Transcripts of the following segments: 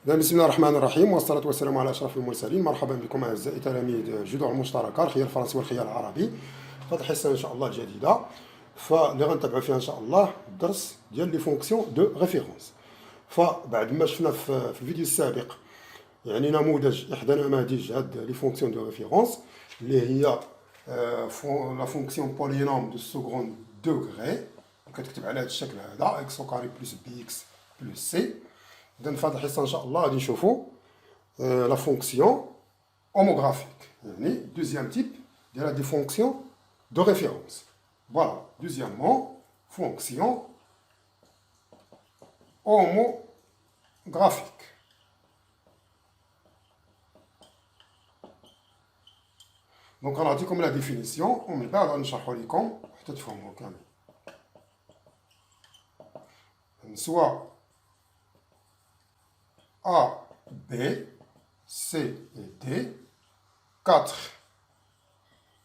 بسم الله الرحمن الرحيم، والصلاة والسلام على أشرف المرسلين. مرحبا بكم أعزائي تلاميذ جذوع المشتركة الخيار الفرنسي والخيار العربي في هذه الحصة إن شاء الله الجديدة، فاللي غنتبعوا فيها إن شاء الله الدرس ديال لي فونكسيون دو ريفيرونس. فبعد ما شفنا في الفيديو السابق يعني نموذج إحدى نماذج هاد لي فونكسيون دو ريفيرونس اللي هي لا فونكسيون بولينوم دو سكوند دوغري، كتكتب على هذا الشكل هذا اكس او كاري بلس بي اكس بلس سي. إذن في هذه الحصة إن شاء الله غادي نشوفو لا فونكسيون homographique, يعني deuxième type de des fonctions de référence. Voilà, deuxièmement, fonction homographique. Donc on a dit comme la définition, on met pas dans le charxolikom, peut-être تفهموا كامل. Soit A, B, C et D 4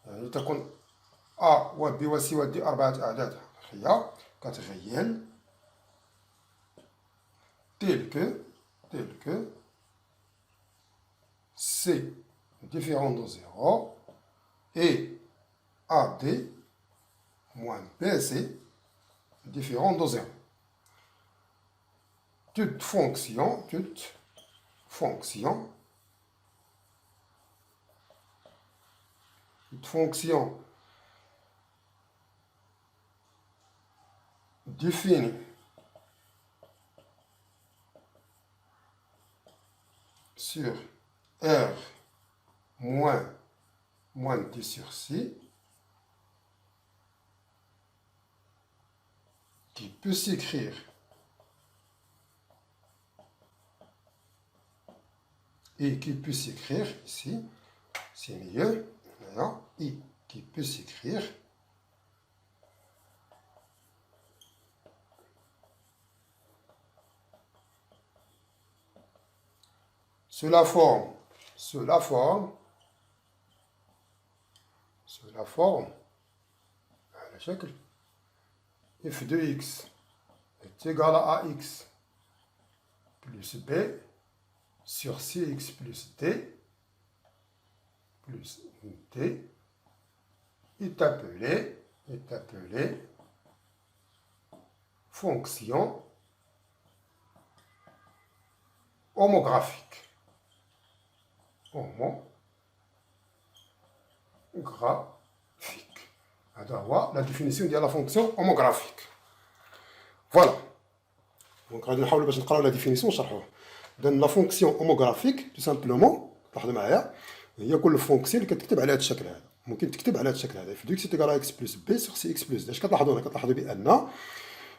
يعني تكون A و B و C و D أربعة أعداد حقيقية كتغيال tels que C différent de 0 et AD moins BC différent de 0. Toute fonction définie sur R moins D sur C qui peut s'écrire ici, c'est mieux, voilà, et qui peut s'écrire sous la forme على شكل f de x est égal à ax plus b sur cx plus d est appelé fonction homographique. هذا هو la définition ديال la fonction homographique. Voilà. Donc غادي نحاولوا باش نقراو la définition ونشرحوها. إذن لا فونكسيون اوموغرافيك تو سامبلومون لاحظوا معايا هي كل فونكسيون اللي كتكتب على هذا الشكل هذا، ممكن تكتب على هذا الشكل هذا في اكس تيغال اكس بلس بي سور سي اكس بلس دي. اش كتلاحظوا هنا؟ كتلاحظوا بان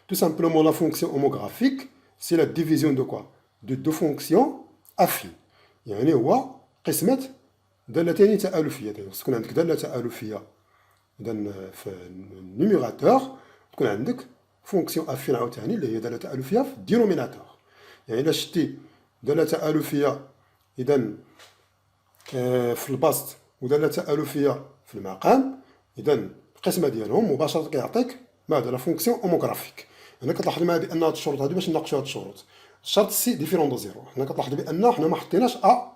تو سامبلومون لا فونكسيون اوموغرافيك سي لا ديفيزيون دو كوا دو فونكسيون افين، يعني هو قسمة دالتين تآلفيتين. خص تكون عندك دالة تآلفية إذا في النيميراتور، تكون عندك فونكسيون افين عاوتاني اللي هي دالة تآلفية في الدينوميناتور. يعني إلا شتي دالة تآلفية إذا في البسط ودالة تآلفية في المقام، إذا القسمة ديالهم مباشرة كيعطيك ماذا؟ لا فونكسيون اوموغرافيك. هنا كتلاحظ معايا بأن هاد الشروط هادو باش نناقشو هاد الشروط. الشرط سي ديفيرون دو زيرو، هنا كتلاحظ بأن حنا ما حطيناش أ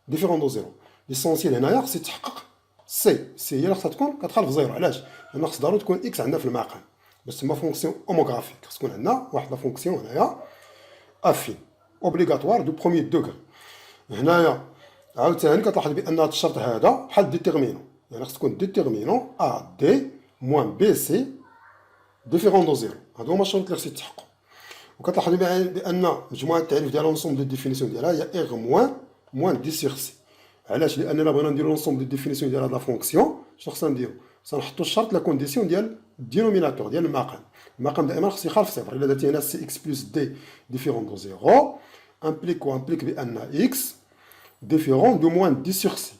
ديفيرون دو زيرو. ليسونسيال هنايا خص يتحقق سي هي اللي خصها تكون كتخالف زيرو. علاش؟ لأن خص ضروري تكون إكس عندنا في المقام باش تسمى فونكسيون اوموغرافيك. خص تكون عندنا واحد لا فونكسيون هنايا افين اوبليغاتوار دو بروميير دوغري. هنايا عاوتاني كتلاحظ بان هذا الشرط هذا بحال ديتيرمينون، يعني خص تكون ديتيرمينون ا دي موان بي سي ديفيرون دو زيرو. هادو هما الشروط اللي خص يتحققوا. وكتلاحظ بان مجموعه التعريف ديال لونسومبل دو ديفينيسيون ديالها هي ار موان دي سيغ سي. علاش؟ لاننا بغينا نديرو لونسومبل دو ديفينيسيون ديال هاد لا فونكسيون. شنو خصنا نديرو؟ خصنا نحطو الشرط لا كونديسيون ديال الدينوميناتور ديال المقام دائما خص يخالف صفر. الا درتي هنا سي اكس بلس دي ديفيرون دو زيرو امبليك بان اكس ديفيرون دو موان دي سيغ سي.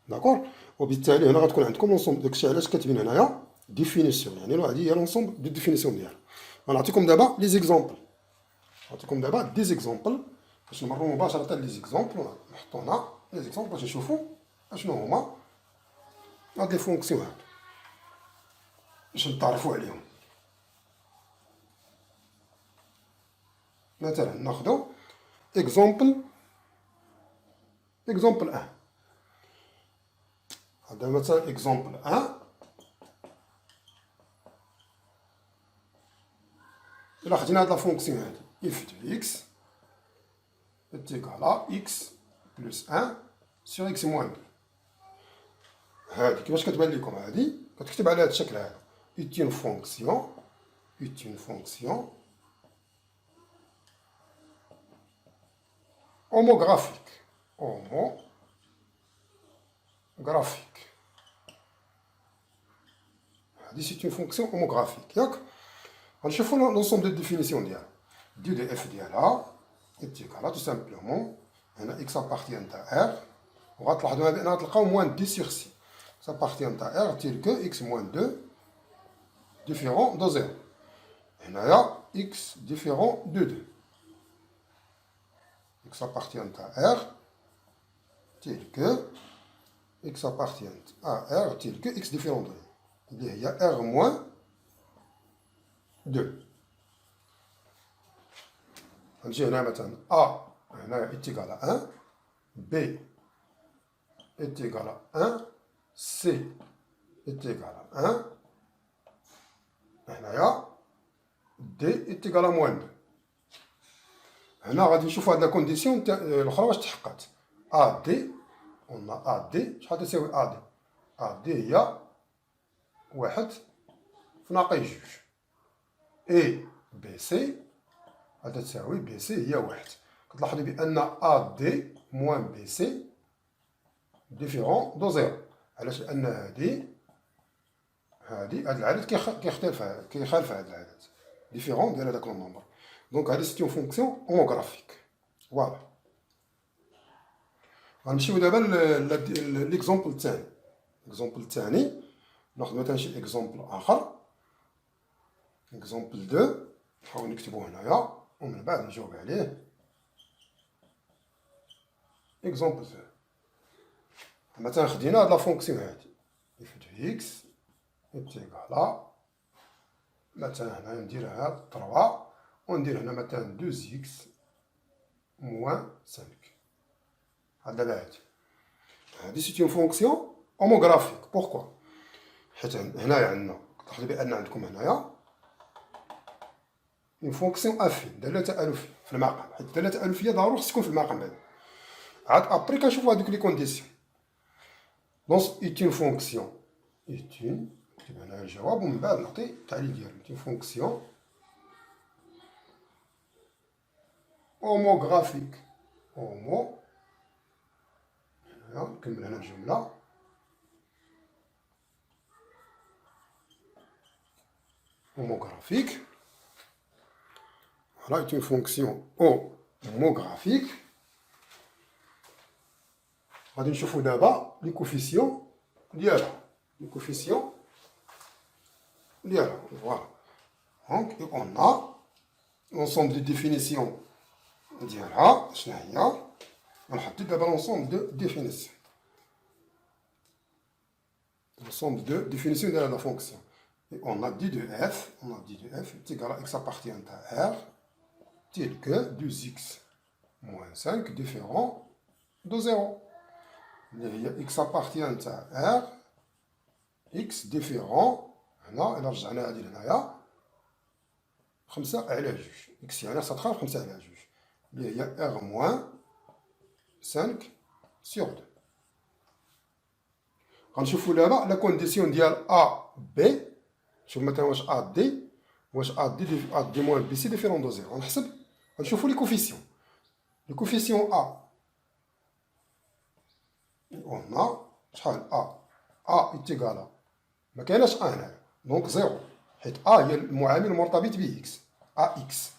داكور؟ وبالتالي هنا غتكون عندكم لونسومبل. داكشي علاش كاتبين هنايا ديفينيسيون، يعني هذه هي لونسومبل دو ديفينيسيون ديالها. غنعطيكم دابا لي زيكزامبل، نعطيكم دابا دي زيكزامبل باش نمروا مباشرة لي زيكزامبل. نحطو هنا لي زيكزامبل باش نشوفوا اشنو هما هاد لي فونكسيون هادو باش نتعرفوا عليهم. مثلا ناخدو exemple 1. هذا مثلا exemple 1. إلا خدينا هاد لا فونكسيون هادي if de x est égal à x plus 1 sur x moins 2. هادي كيفاش كتبان لكم؟ هادي كتكتب على هاد الشكل هذا est une fonction homographique. هادي c'est une fonction homographique ياك. غنشوفو l'ensemble de définition ديالها. دي دي اف ديالها est égal à tout simplement هنا x appartient à r. وغتلاحظوا بأننا غتلقاو moins 2 sur c. Ça appartient à r tel que x moins 2 différent de 0. هنايا x différent de 2. X appartient à R tel que x appartient à R tel que x différent de 2. Il y a R moins 2. نجي هنا مثلا A هنا est égal à 1, B est égal à 1, C est égal à 1, هنايا D est égal à moins 2. هنا غادي نشوفوا هاد لا كونديسيون الاخرى واش تحققت. ا دي قلنا ا دي شحال تساوي ا دي؟ ا دي هي 1 في ناقص 2. اي بي سي غادي تساوي بي سي هي 1. كتلاحظوا بان ا دي موان بي سي ديفيرون دو زيرو. علاش؟ لان هاد العدد كيخالف هاد العدد ديفيرون ديال هذاك النومبر. دونك هادي سيت اون فونكسيون هوموغرافيك. فوالا. غنمشيو دابا ليكزومبل الثاني. الاكزومبل الثاني ناخذ مثلا شي اكزومبل اخر. اكزومبل 2 نحاول نكتبو هنايا ومن بعد نجاوب عليه. اكزومبل 2 مثلا خدينا هاد لا فونكسيون هادي اف دو اكس est égal à مثلا هنا نديرها 3 وندير هنا مثلا 2x moins 5. هذا دابا هادي سيت اون فونكسيون هوموغرافيك. بوركوا؟ حيت هنايا عندنا تلاحظوا بان عندكم هنايا اون فونكسيون افين داله تالفيه في المقام. حيت الداله التالفيه ضروري خص تكون في المقام هذا. عاد ابري كنشوفوا هذوك لي كونديسيون. دونك ايت اون فونكسيون ايت اون نكتب هنا الجواب ومن بعد نعطي التعليل ديالو. ايت اون فونكسيون homographique. نكمل هنا الجملة. homographique. Voilà, est une fonction homographique. غادي نشوفو دابا لي كوفيسيون ديالها. لي كوفيسيون ديالها. فوالا. دونك اون ا l'ensemble de définitions ديالها شنو هي؟ غنحدد دابا l'ensemble de définitions. L'ensemble de définitions de la fonction. Et on a dit de f, est égal à x appartient à R, tel que 2x moins 5 différent de 0. Il y a x appartient à R, x différent, هنا إلا رجعنا هادي لهنايا 5 على 2. x يعني سطرها 5 على 2. اللي هي r moins 5 sur 2. غنشوفو دابا لا كونديسيون ديال ا بي. شوف مثلا واش ا دي موان بي سي ديفيرون دو زيرو. غنحسب غنشوفو لي كوفيسيون. لي كوفيسيون ا قلنا شحال ا ايتيكالا ما كايناش ا هنايا دونك زيرو حيت ا هي المعامل المرتبط ب اكس. ا اكس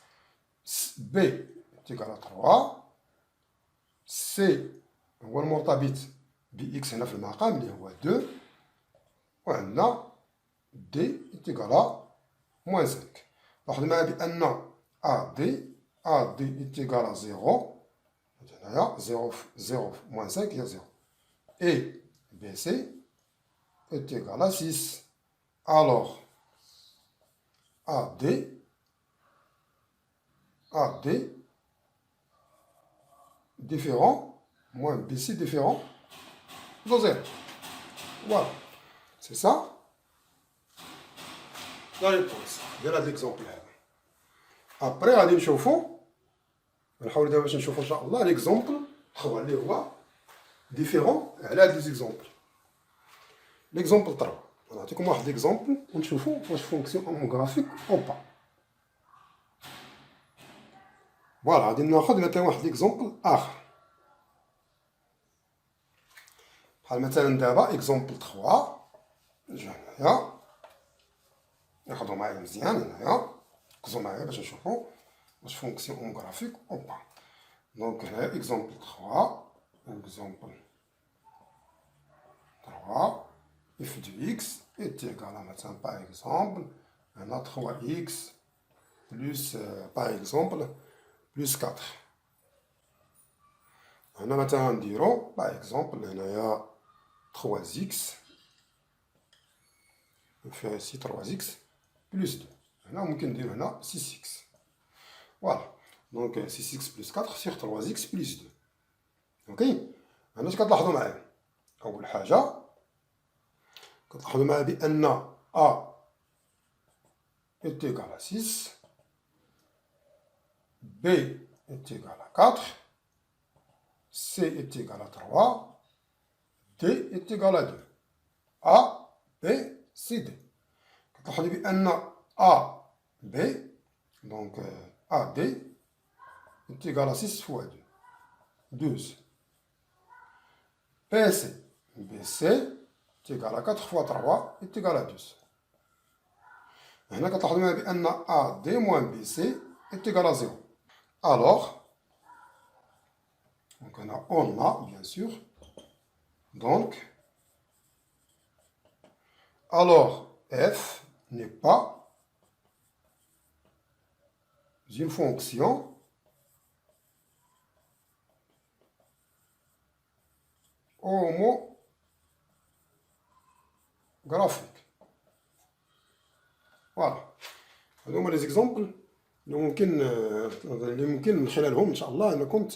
بي ايتيكالا 3 سي هو المرتبط ب اكس هنا في المقام اللي هو 2 وعندنا دي ايتيكالا موان 5. لاحظوا معايا بان ا دي ايتيكالا 0 هنايا 0 موان 5 هي 0 et BC est égal à 6. Alors, AD différent, moins BC différent de 0. Voilà. C'est ça la réponse. ديال هذا l'exemple هذا. Après غادي نشوفوا نحاولوا دابا باش نشوفوا ان شاء الله ليكزومبل 3 اللي هو ديفيرون على هاد لي زيكزومبل. ليكزومبل 3 نعطيكم واحد ليكزومبل ونشوفوا واش فونكسيون هوموغرافيك او با. فوالا غادي ناخذ مثلا واحد ليكزومبل اخر بحال مثلا دابا اكزومبل 3 نرجع هنايا ناخذو معايا مزيان هنايا ركزوا معايا باش نشوفوا واش فونكسيون هوموغرافيك او با. دونك هنايا اكزومبل 3 اكزومبل 3 f de x est égal à maintenant par exemple on a 3x plus par exemple plus 4. On a maintenant نديرو par exemple هنايا 3x نفيها ici 3x plus 2. هنا ممكن ندير هنا 6x. فوالا دونك 6x plus 4 sur 3x plus 2. اوكي هنا اش كتلاحظوا معايا؟ اول حاجه كتلاحظوا معايا بان a est égal à 6, b est égal à 4, c est égal à 3, d est égal à 2. a b c d. كتلاحظوا بان a b donc a d est égal à 6 fois 2 12. PC BC est égal à 4 fois 3 est égal à 12. هنا كتلاحظوا معايا بأن AD moins BC est égal à 0. Alors, donc on a bien sûr, donc, alors F n'est pas une fonction homographique. فوالا هادو هما لي زيكزومبل اللي ممكن من خلالهم ان شاء الله انكم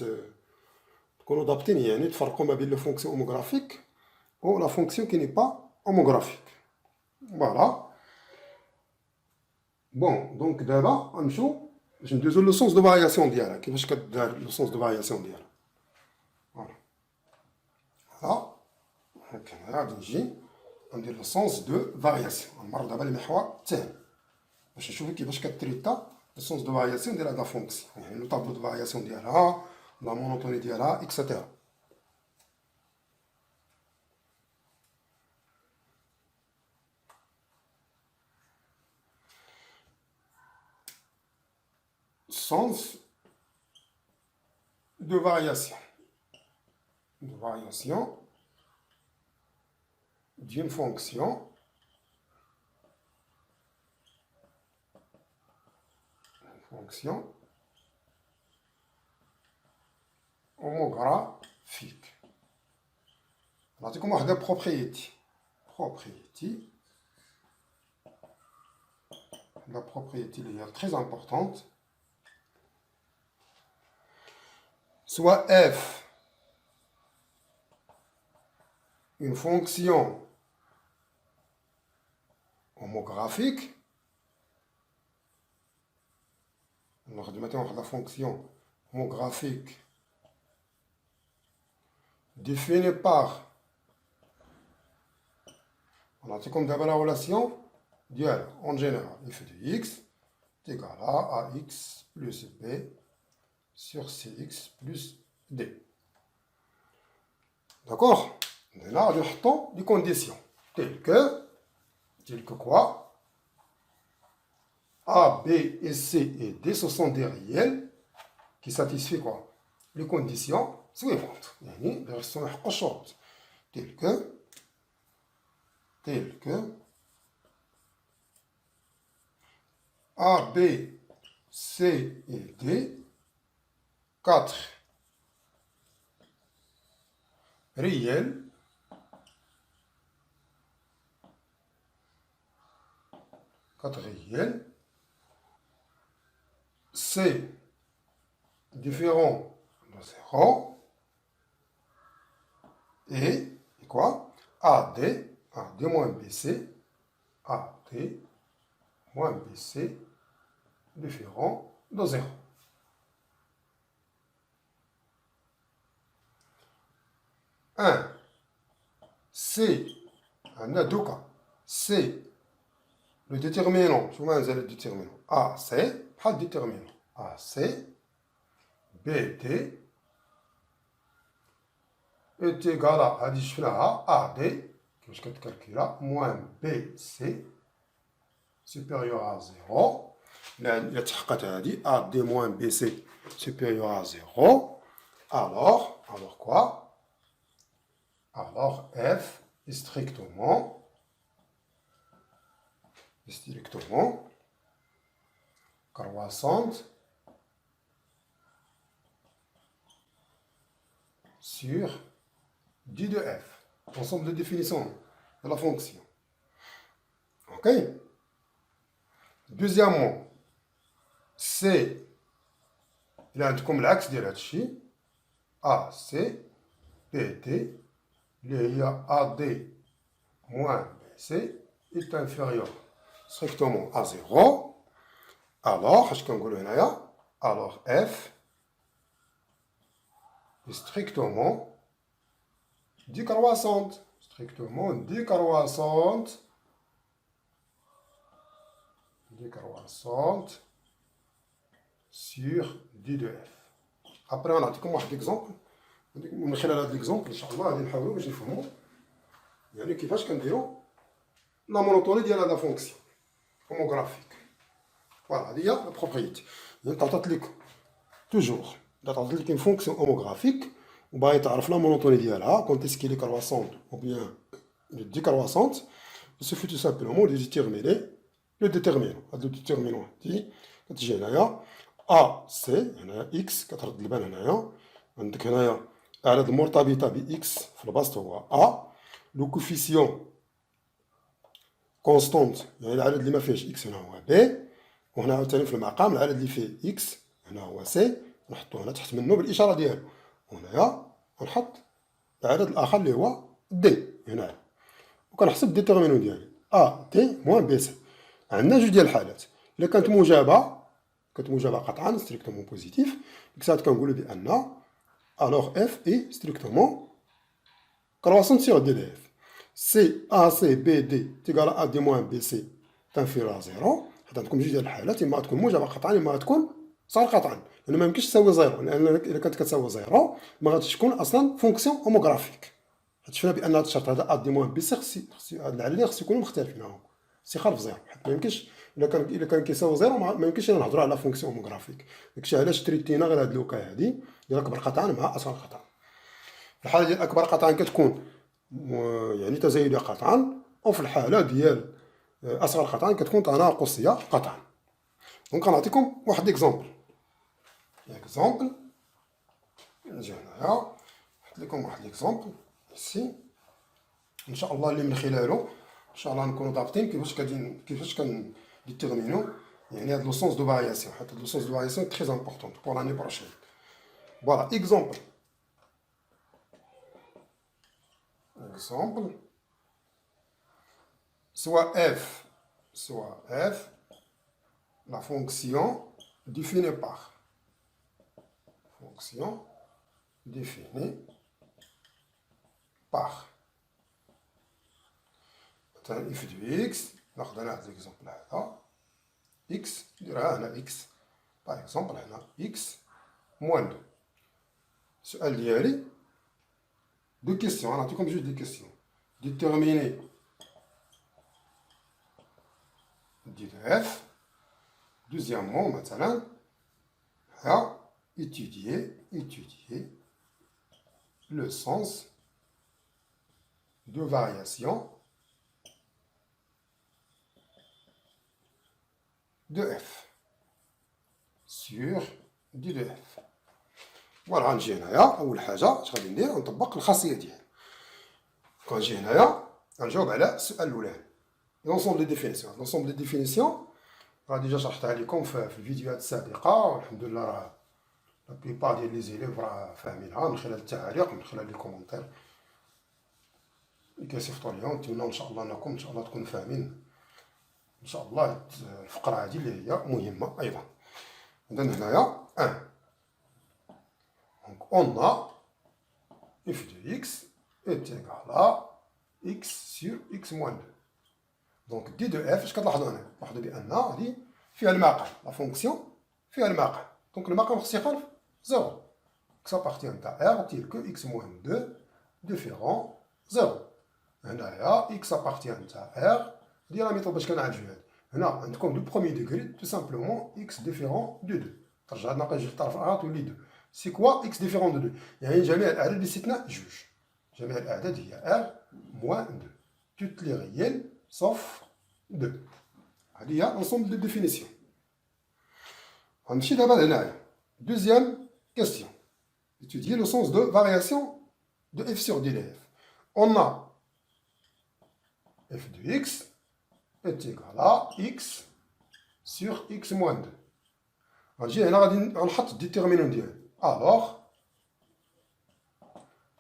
تكونوا ضابطين يعني تفرقوا ما بين لو فونكسيون هوموغرافيك و لا فونكسيون كي ني با هوموغرافيك. فوالا بون دونك دابا غنمشيو باش ندوزو لو سونس دو فارياسيون ديالها كيفاش كدار لو سونس دو فارياسيون ديالها. فوالا هذا هكا غادي نجي ندير لو سونس دو فارياسيون نمر دابا للمحور الثاني باش نشوفو كيفاش كتريتا لو سونس دو فارياسيون ديال هاد لا فونكسيون يعني لو طابلو دو فارياسيون ديالها لا مونوتوني ديالها اكسيتيرا. Sens de variation d'une fonction homographique. نعطيكم واحد propriété la propriété اللي هي très importante. Soit f une fonction homographique, alors maintenant la fonction homographique définie par, on a comme d'abord la relation dial en général f de x est égal à ax plus b sur cx plus d. D'accord? Là, nous avons des conditions telles que quoi? A, B et C et D, ce sont des réels qui satisfont quoi? Les conditions suivantes. Les restions telles que A, B, C et D 4 réels C différent de 0 et quoi? AD moins BC, AD moins BC différent de 0. C, on a deux cas. C, le déterminant, je vous le déterminant. AC, pas le déterminant. AC, BD est égal à, AD, que je calcule, moins BC, supérieur à 0. Là, il y a AD moins BC supérieur à 0. Alors quoi? Alors F est strictement croissante sur D de F, ensemble de définition de la fonction. Ok? Deuxièmement, C, il a comme l'axe de l'H, AC, BD, il y a AD moins BC est inférieur strictement à 0. Alors, alors F est strictement décroissante. Décroissante sur D de F. Après, on a comme un exemple. من خلال هذا ليكزومبل ان شاء الله غادي نحاولوا باش نفهموا يعني كيفاش كنديروا لا مونوتوني ديال هذا فونكسيون هوموغرافيك. فوالا هذه هي لا بروبريتي. يعني تعطات لك توجور تعطات لك اون فونكسيون هوموغرافيك وباغي تعرف لا مونوتوني ديالها كونت اسكي لي كرواسونت او بيان ديكرواسونت il suffit tout simplement de déterminer le déterminant. هذا الديتيرمينون كتجي هنايا ا سي هنا اكس كترد البال هنايا عندك هنايا الأعداد المرتبطة بإكس في البسط هو أ، لو كوفيسيون كونستونت يعني العدد اللي ما فيهش إكس هنا هو بي، وهنا عاوتاني في المقام العدد اللي فيه إكس هنا هو سي، نحطو هنا تحت منه بالإشارة ديالو، وهنايا غنحط العدد الآخر اللي هو دي هنايا، وكنحسب الديتيرمينون ديالي أ دي موان بي سي. عندنا جوج ديال الحالات، إلا كانت موجبة قطعا ستريكتومون بوزيتيف، ديك الساعات كنقولو بأن alors F est strictement croissante sur D de F. C, AC, BD est égal à AD moins BC est inférieur à 0. حتى عندكم جوج ديال الحالات، اما تكون موجبه قطعا اما تكون صغر قطعا، لان ما يمكنش تساوي زيرو، لان الا كانت كتساوي زيرو ما غاديش تكون اصلا فونكسيون هوموغرافيك. شفنا بان هذا الشرط هذا ادي موان بي سي هاد العددين خصو يكونوا مختلفين هما سي خالف زيرو، حيت ما يمكنش الا كان كيساوي زيرو ما يمكنش نهضروا على فونكسيون هوموغرافيك. داكشي علاش تريتينا غير هاد لوكا هادي ديال اكبر قطعا مع اصغر قطعا. في الحاله ديال اكبر قطعا كتكون يعني تزايديه قطعا، وفي الحاله ديال اصغر قطعا كتكون تناقصيه قطعا. دونك غنعطيكم واحد اكزومبل نجي هنايا نحط لكم واحد اكزومبل سي ان شاء الله اللي من خلاله ان شاء الله نكونوا ضابطين كيفاش كنديتيرمينو يعني هاد لو سونس دو فارياسيون، حيت لو سونس دو فارياسيون تري امبورطون بور لاني بروشين. فوالا اكزومبل soit f, la fonction définie par مثلا if du x ناخد انا هاد الاكزومبل هذا x نديرها هنا x باغ اكزومبل هنا x موان 2. السؤال ديالي دو كيستيون، غنعطيكم جوج دي كيستيون. ديتيرميني دي دو اف. دوزيامون مثلا ها étudier le sens de variation de f sur d de f. فوالا غنجي هنايا اول حاجه اش غادي ندير نطبق الخاصيه ديالي. كنجي هنايا غنجاوب على السؤال الاولاني لونسومبل دي ديفينيسيون. لونسومبل دي ديفينيسيون راه ديجا شرحتها لكم في الفيديوهات السابقه، والحمد لله راه لا بليبار ديال لي زيليف راه فاهمينها من خلال التعاليق من خلال لي كومونتير اللي كيصيفطوا ليا، نتمنى ان شاء الله انكم ان شاء الله تكونوا فاهمين ان شاء الله الفقره هذه اللي هي مهمه ايضا. اذا هنايا 1. Donc on a f de x est égal à x sur x moins 2. Donc d de f اش كتلاحظوا هنا؟ لاحظوا بان هذه فيها المعقل، لا فونكسيون فيها المعقل، دونك المعقل خص يقال 0. x appartient à r tel que x moins 2 différent 0. هنايا x appartient à r ديال لا ميثود باش كنعالجو هاد. هنا عندكم لو بروميي ديغري تو سامبلومون x différent de 2. ترجع ناقص جوج الطرف الاخر تولي 2. سي كوا x différent de 2؟ يعني جميع الاعداد باستثناء جوج. جميع الاعداد هي r moins 2. Toutes les réelles sauf 2. هذه هي l'ensemble de définition. غنمشي دابا لهنايا. Deuxième question. Étudier le sens de variation de f sur d de f. On a f de x est égal à x sur x moins 2. غنجي هنا غادي نحط الديتيرمينون ديالي. Alors,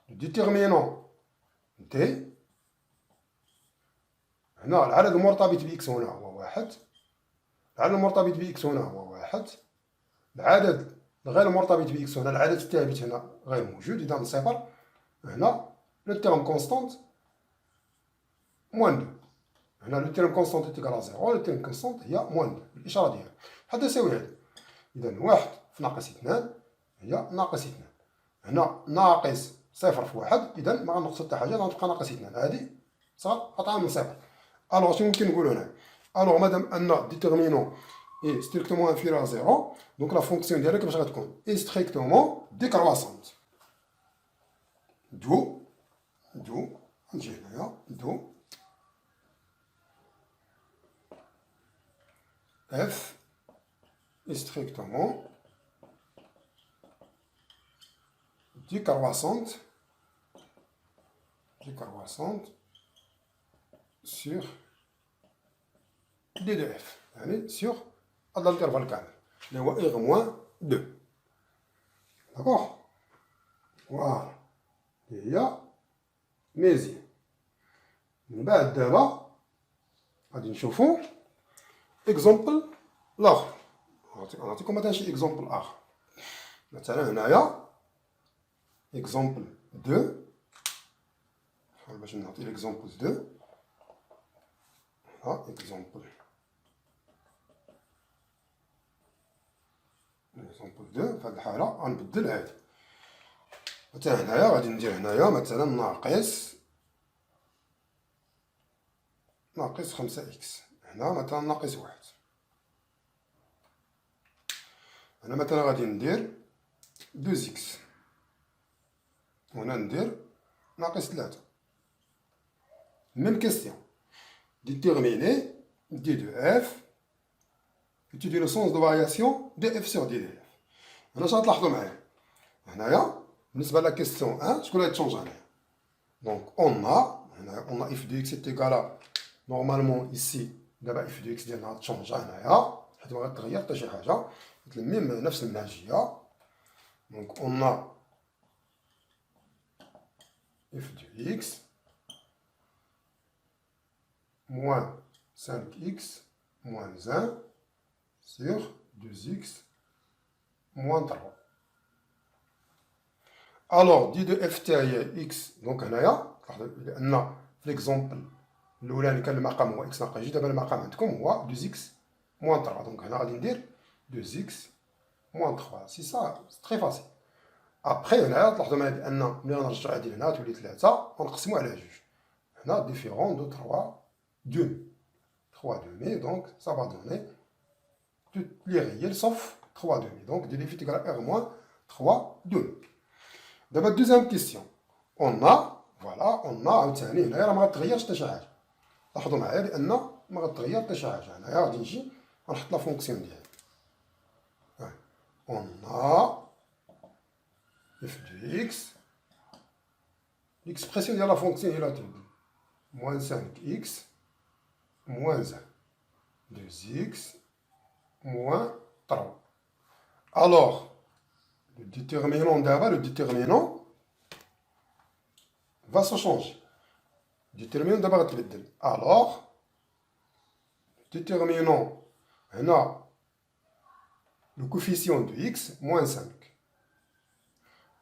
le déterminant d هنا العدد المرتبط بإكس هنا هو 1، العدد المرتبط بإكس هنا هو 1، العدد الغير مرتبط بإكس هنا العدد الثابت هنا غير موجود، إذا نصفر هنا لو تيرم كونستانت موان 2. هنا لو تيرم كونستانت إيكال 0، لو تيرم كونستانت هي موان 2 بالإشارة ديالها، حتى تساوي هذا. إذا 1 في ناقص 2 هي ناقص 2، هنا ناقص 0 في 1، إذا ما غنقص حتى حاجة، غتبقى ناقص 2، هذه صغر قطعا من 0. Alors, شنو ممكن نقولو هنا؟ Alors, مادام أن ديتيرمينون est strictement inférieur à 0, donc la fonction ديالها كيفاش غتكون؟ est strictement décroissante. D'où نجي هنايا d'où f est strictement décroissante sur d de f، يعني sur هذا الانترفال كامل اللي هو r moins 2. داكوغ؟ فوالا هي مزيان. من بعد دابا غادي نشوفو اكزومبل لاخر. نعطيكم مثلا شي اكزومبل اخر. مثلا هنايا اكزومبل 2، نحاول باش نعطي اكزومبل 2. ها اكزومبل 2 في هاد الحالة غنبدل هادي. مثلا هنايا غادي ندير هنايا مثلا ناقص 5 إكس، هنا مثلا ناقص 1. هنا مثلا غادي ندير 2 إكس، وهنا ندير ناقص 3. ميم كيستيون. Déterminer d de f, étudier le sens de variation de f sur d de f. هنا شنو غتلاحظوا معايا؟ هنايا بالنسبة لا كيستيون 1 شكون اللي غيتشونجا هنايا؟ دونك هنايا on a f de x est égal à نورمالمون ici دابا f de x ديالنا غتشونجا هنايا حيت مغتغير حتى شي حاجة، ميم نفس المنهجية. دونك on a f de x moins 5x moins 1 sur 2x moins 3. Alors, d de f تاعي x، دونك هنايا لاحظوا لأن في ليكزومبل الأولاني كان المقام هو x ناقص ج، دابا المقام عندكم هو 2x moins 3، دونك هنا غادي ندير 2x moins 3. سي سا تري فاسيل. أبخي هنايا تلاحظوا معايا بأن ملي غنرجعو هادي لهنا تولي 3 ونقسمو على جوج. هنا ديفيرون دو 3 demi, donc ça va donner toutes les réels sauf 3 demi. Donc d est égal à r moins 3 demi. D'abord, deuxième question. On a عاوتاني هنايا راه ما غتغيرش حتى شي حاجة. لاحظوا معايا بأن ما غتغير حتى شي حاجة. هنايا غادي نجي غنحط لا فونكسيون ديالي. On a f de x. L'expression ديال لا فونكسيون هي لا تولي moins 5x moins 1, 2x, moins 3. Alors, le déterminant d'abord, le déterminant va se changer. déterminant d'abord غتبدل. Alors, déterminant هنا le coefficient de x, moins 5.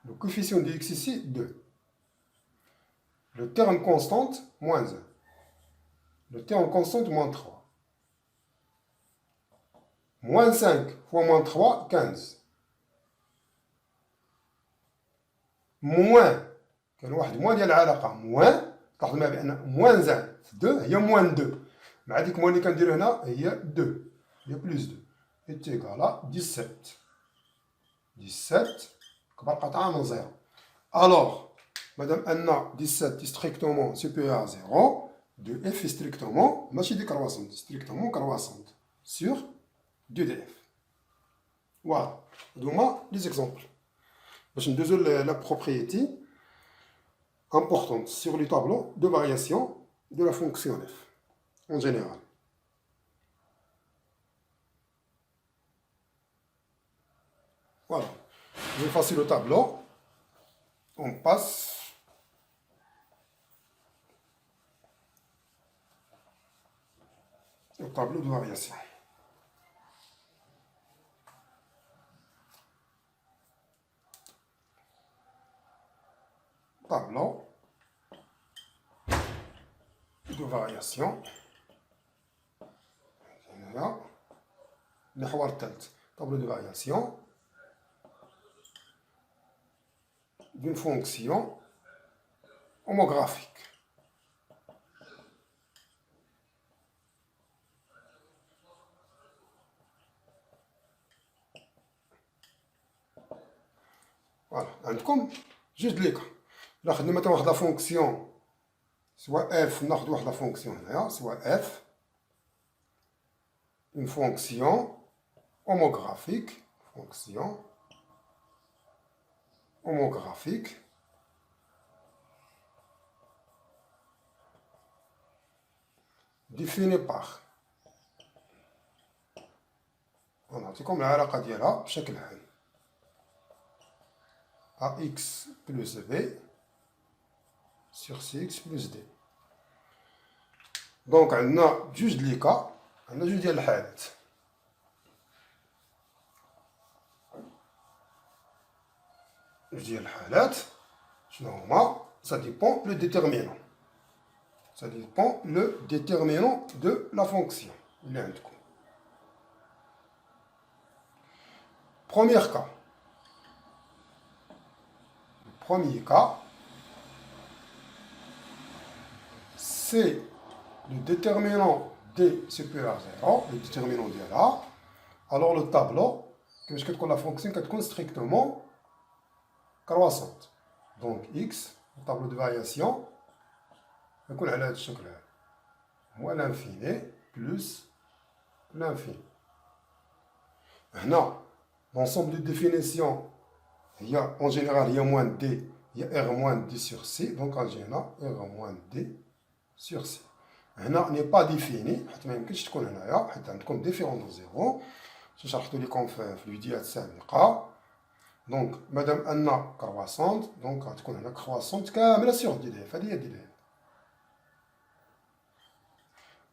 Le coefficient de x ici, 2. Le terme constante, moins 1. Le terme constante, moins 3. Moins 5 fois moins 3, 15. Moins, كان واحد موان ديال العلاقة، موان، تلاحظوا معايا بأن موان 1 في 2 هي موان 2. مع ديك موان اللي كندير هنا هي 2. هي بلس 2. est égal à 17. 17 كبر قطعة من 0. Alors, madame Anna, 17 est strictement supérieur à 0, 2f est strictement, machine décroissante, strictement croissante sur 2df. Voilà. Donc, les exemples. Je vais vous donner la propriété importante sur le tableau de variation de la fonction f en général. Voilà. Je vais effacer le tableau. On passe au tableau de variation. Tableau de variation. Voilà. Tableau de variation d'une fonction homographique. Voilà. عندكم جوج لي كا. إلا خدنا مثلا واحد لا فونكسيون سواء f ناخدو واحد لا فونكسيون هنايا سواء f une fonction homographique définie par ونعطيكم العلاقة ديالها بشكل عام ax plus b sur cx plus d. دونك عندنا جوج لي كا، عندنا جوج ديال الحالات. جوج ديال الحالات شنو هما؟ ça dépend le déterminant. Ça dépend le déterminant de la fonction اللي عندكم. Premier cas. Le premier cas, c'est le déterminant d supérieur à 0, le déterminant de là. Alors le tableau, qu'est-ce que la fonction est strictement croissante. Donc x, le tableau de variation, يكون على هذا الشكل هذا. moins l'infini plus l'infini. هنا l'ensemble de définition, il y a en général il y a moins d, il y a r moins d sur c, donc en général r moins d sur c. هنا n'est pas défini، حتى ما يمكنش تكون هنايا، حيت عندكم ديفيرون دو زيرو، شرحتو لكم في الفيديوهات السابقة. دونك مادام ان كرواسونت، دونك غتكون هنا كرواسونت كاملة سيغ دي دي اف، هادي هي دي دي اف.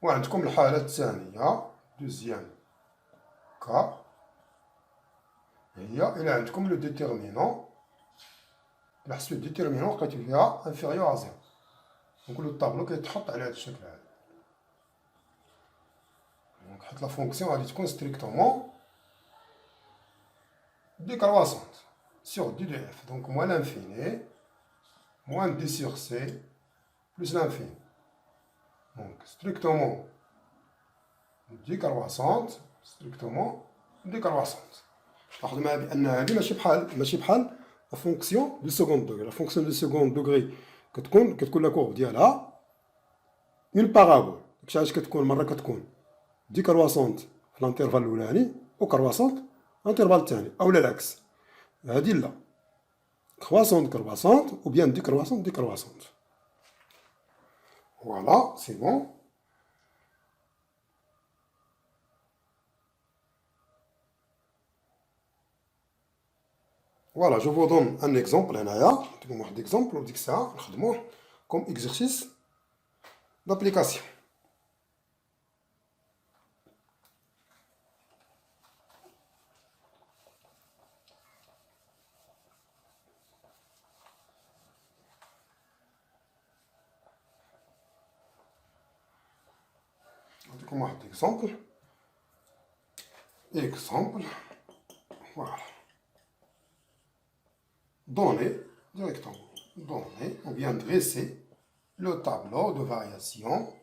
وعندكم الحالة الثانية، دوزيام كا، هي إلا عندكم لو ديتيرمينون، إلا حسبتو ديتيرمينون لقيتو فيها انفيريور ا زيرو، دونك لو طابلو كيتحط على هاد الشكل هذا. دونك حيت لا فونكسيون غادي تكون ستريكتومون décroissante sur d de f. Donc moins l'infini, moins d sur c, plus l'infini. Donc strictement décroissante. لاحظوا معايا بأن هذه ماشي بحال لا فونكسيون دو سكوند دوغري. لا فونكسيون دو سكوند دوغري كتكون لا كورب ديالها اون بارابول. داكشي علاش كتكون مرة كتكون ديكرواسونت في الانترفال الأولاني و كرواسونت الانترفال الثاني، أولا العكس. هادي لا، كرواسونت ou bien décroissante. Voilà, c'est bon. Voilà, je vous donne un exemple هنايا، نعطيكم واحد exemple وديك الساعة نخدموه comme exercice d'application. نعطيكم واحد exemple. Exemple, voilà. Donner directement, donner, on vient dresser le tableau de variation,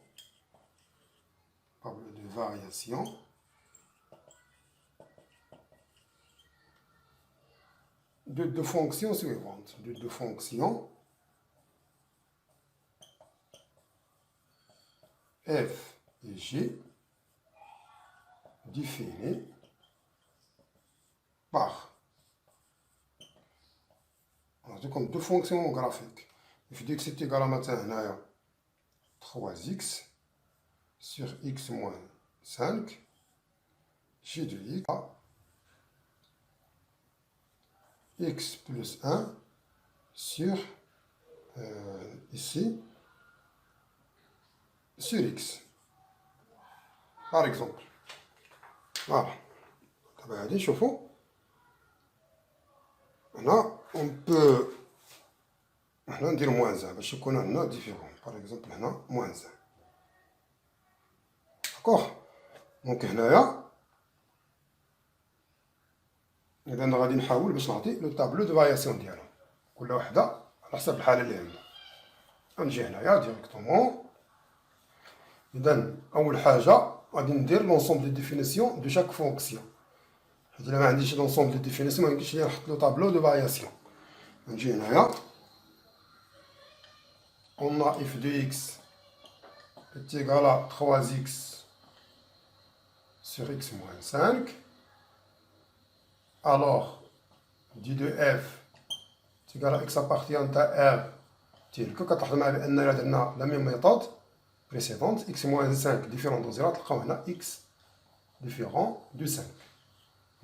de deux fonctions suivantes, de deux fonctions f et g définies par comme deux fonctions graphiques. Il faut dire que c'est égal à maintenant 3x sur x moins 5 g de x à x plus 1 sur ici sur x par exemple. Voilà. Allez, chauffons. Maintenant, on peut dire moins 1, parce qu'on a un autre différent. Par exemple, maintenant, moins 1. D'accord? Donc, là, إذا غادي نحاول باش نعطي لو طابلو دو فارياسيون ديالهم كل وحدة على حسب الحالة اللي عندنا. غنجي هنايا ديريكتومون. إذا أول حاجة غادي ندير لونسومبل دي ديفينيسيون دو شاك فونكسيون. حيت إلا ما عنديش لونسومبل دي ديفينيسيون ميمكنش ليا نحط لو طابلو دو فارياسيون. غنجي هنايا on a f de x est égal à 3x sur x moins 5. Alors, d de f est égal à x appartient à r. تلك كتلاحظوا معايا بأن إلا درنا لا ميم ميثود précédente x moins 5 différent de 0 تلقاو هنا x différent de 5.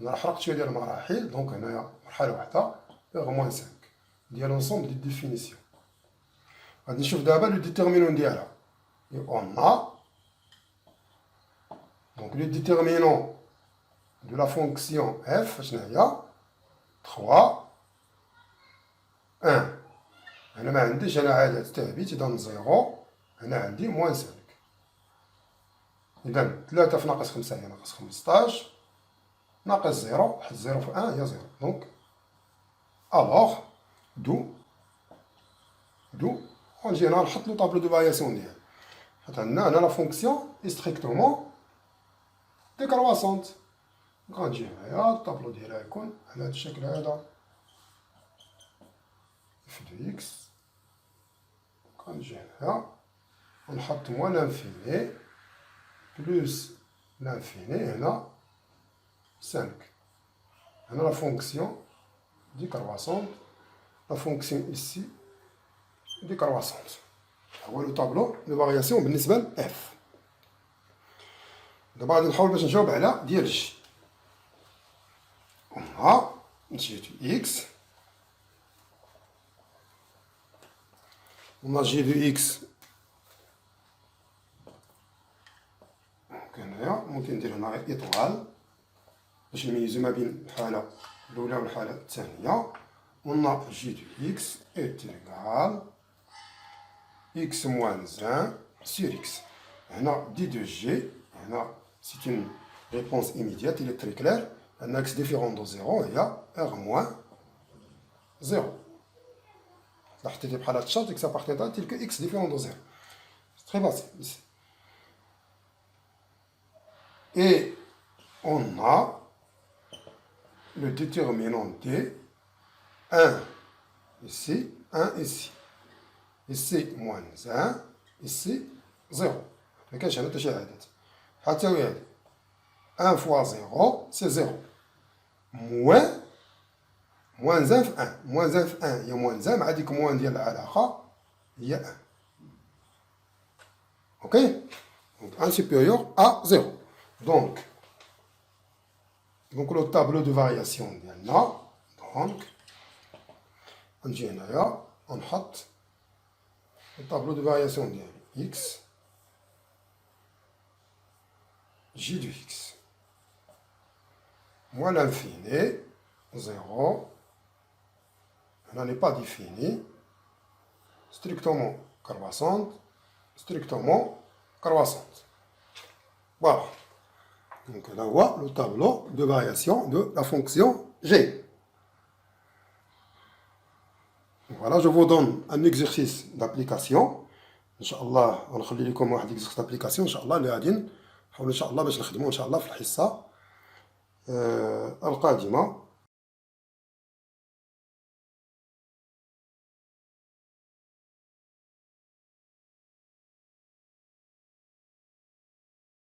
أنا حرقت شوية ديال المراحل دونك هنايا مرحلة واحدة r moins 5 ديال لونسومبل دي ديفينيسيون. غادي نشوف دابا لو ديتيرمينون ديالها. On a donc le déterminant de la fonction f, شنو هي 3 1. هنا ما عنديش انا عدد ثابت اذا 0 هنا عندي موان 5. اذا 3 في ناقص 5 هي ناقص 15 ناقص 0 واحد 0 في 1 هي 0. دونك الوغ دو غنجي هنا نحط لو طابلو دو فارياسيون ديالي. حيت عندنا هنا لا فونكسيون ستريكتومون ديكرواسونت. غنجي هنايا الطابلو ديالها يكون على هذا الشكل هذا f de x. غنجي هنايا ونحط موان لانفيني بلوس لانفيني هنا 5. هنا لا فونكسيون ديكرواسونت لا فونكسيون ici ديكرواسونت. هو لو طابلو دو فارياسيون بالنسبة ل f. دابا غادي نحاول باش نجاوب على ديال جي. ها جي دو اكس on a g de x. هنايا ممكن ندير هنا إطوال باش نميزو ما بين الحالة الأولى والحالة الثانية. on a g de x est égal x moins 1 sur x. هنا d de g هنا c'est une réponse immédiate, il est très clair. Un axe différent de 0 هي r moins 0. لاحظتي بحال هاد الشرط x appartient à tel que x différent de 0. C'est très facile ici. Et on a le déterminant d 1 ici, 1 ici. Ici moins 1, ici 0. ما كاينش هنا حتى شي عدد. حتساوي هادي 1 fois 0 c'est 0. moins 1 في 1. moins 1 في 1 هي moins 1 مع ديك موان ديال العلاقة هي 1. اوكي. Donc 1 supérieur à 0. Donc le tableau de variation ديالنا donc غنجي هنايا ونحط الطابلو دو فارياسيون ديالي x j de x moins l'infini, 0, elle n'est pas définie, strictement croissante, Voilà. Donc là, on voit le tableau de variation de la fonction g. Voilà, je vous donne un exercice d'application. Inch'Allah, on va vous donner un exercice d'application. Inch'Allah, اللي غادي نحاولوا إن شاء الله باش نخدموا إن شاء الله في الحصة القادمة.